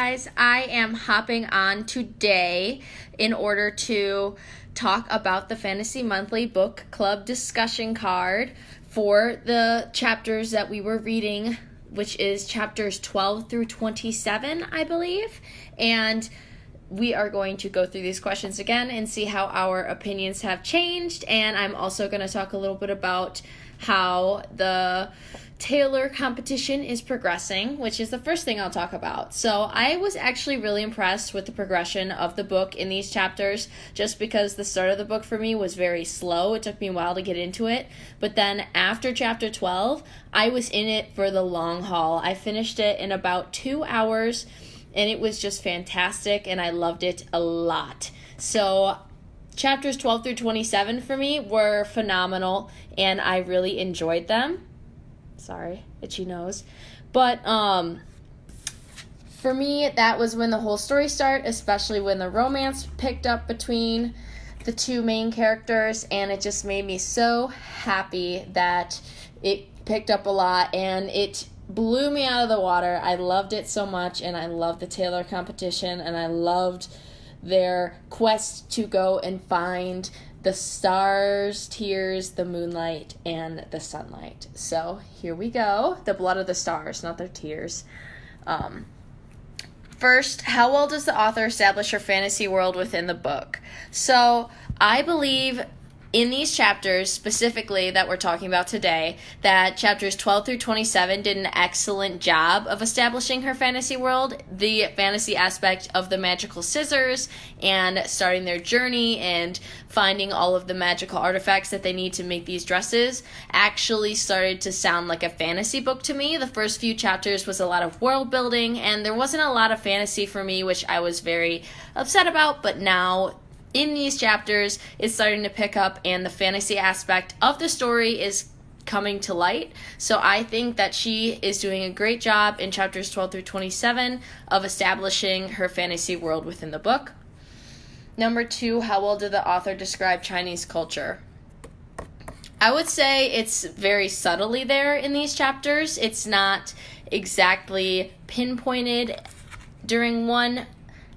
guys. I am hopping on today in order to talk about the Fantasy Monthly Book Club discussion card for the chapters that we were reading, which is chapters 12 through 27, I believe. And we are going to go through these questions again and see how our opinions have changed. And I'm also going to talk a little bit about how the Taylor competition is progressing, which is the first thing I'll talk about. So I was actually really impressed with the progression of the book in these chapters, just because the start of the book for me was very slow. It took me a while to get into it. But then after chapter 12, I was in it for the long haul. I finished it in about 2 hours, and it was just fantastic, and I loved it a lot. So chapters 12 through 27 for me were phenomenal, and I really enjoyed them. Sorry, itchy nose. But for me, that was when the whole story started, especially when the romance picked up between the two main characters, and it just made me so happy that it picked up a lot, and it blew me out of the water. I loved it so much, and I loved the Taylor competition, and I loved their quest to go and find the stars, tears, the moonlight, and the sunlight. So here we go. The blood of the stars, not their tears. First, how well does the author establish her fantasy world within the book? So I believe in these chapters, specifically that we're talking about today, that chapters 12 through 27 did an excellent job of establishing her fantasy world. The fantasy aspect of the magical scissors and starting their journey and finding all of the magical artifacts that they need to make these dresses actually started to sound like a fantasy book to me. The first few chapters was a lot of world building, and there wasn't a lot of fantasy for me, which I was very upset about, but now in these chapters, it's starting to pick up, and the fantasy aspect of the story is coming to light. So I think that she is doing a great job in chapters 12 through 27 of establishing her fantasy world within the book. Number 2, how well did the author describe Chinese culture? I would say it's very subtly there in these chapters. It's not exactly pinpointed during one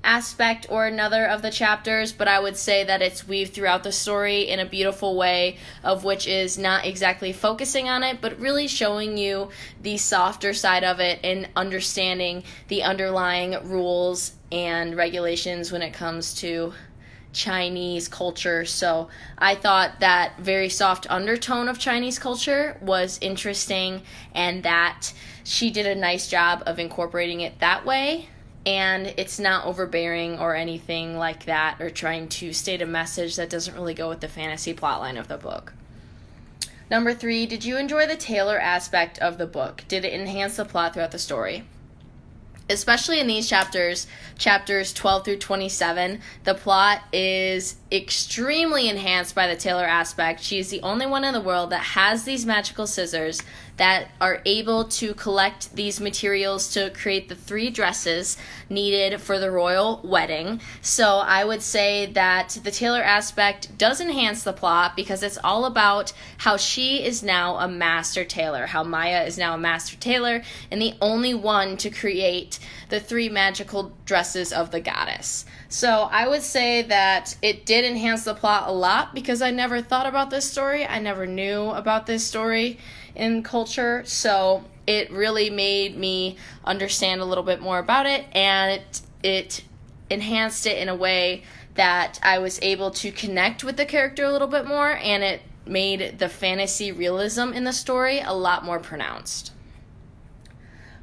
aspect or another of the chapters, but I would say that it's weaved throughout the story in a beautiful way, of which is not exactly focusing on it, but really showing you the softer side of it and understanding the underlying rules and regulations when it comes to Chinese culture. So I thought that very soft undertone of Chinese culture was interesting, and that she did a nice job of incorporating it that way. And it's not overbearing or anything like that, or trying to state a message that doesn't really go with the fantasy plotline of the book. Number 3, did you enjoy the Taylor aspect of the book? Did it enhance the plot throughout the story? Especially in these chapters 12 through 27, the plot is extremely enhanced by the Taylor aspect. She is the only one in the world that has these magical scissors that are able to collect these materials to create the 3 dresses needed for the royal wedding. So I would say that the Taylor aspect does enhance the plot, because it's all about how she is now a master tailor, how Maya is now a master tailor and the only one to create the 3 magical dresses of the goddess. So I would say that it did enhance the plot a lot, because I never thought about this story. I never knew about this story in culture, so it really made me understand a little bit more about it, and it enhanced it in a way that I was able to connect with the character a little bit more, and it made the fantasy realism in the story a lot more pronounced.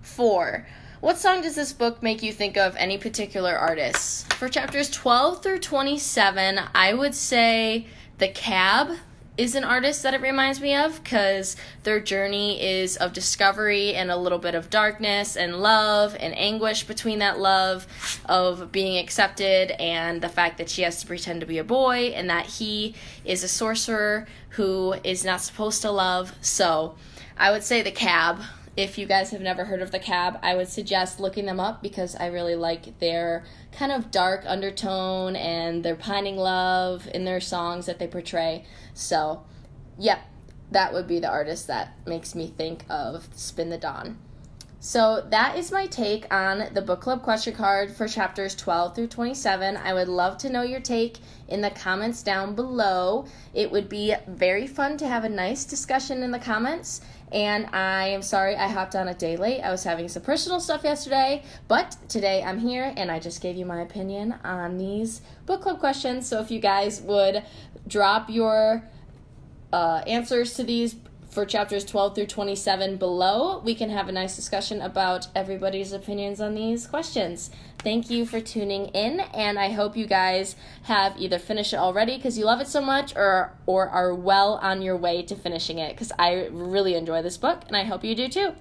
4. What song does this book make you think of any particular artists? For chapters 12 through 27, I would say The Cab is an artist that it reminds me of, because their journey is of discovery and a little bit of darkness and love and anguish between that love of being accepted and the fact that she has to pretend to be a boy and that he is a sorcerer who is not supposed to love. So I would say The Cab. If you guys have never heard of The Cab, I would suggest looking them up, because I really like their kind of dark undertone and their pining love in their songs that they portray. So, yep, that would be the artist that makes me think of Spin the Dawn. So that is my take on the book club question card for chapters 12 through 27. I would love to know your take in the comments down below. It would be very fun to have a nice discussion in the comments. And I am sorry I hopped on a day late. I was having some personal stuff yesterday, but today I'm here and I just gave you my opinion on these book club questions. So if you guys would drop your answers to these for chapters 12 through 27 below, we can have a nice discussion about everybody's opinions on these questions. Thank you for tuning in, and I hope you guys have either finished it already because you love it so much or are well on your way to finishing it, because I really enjoy this book, and I hope you do too.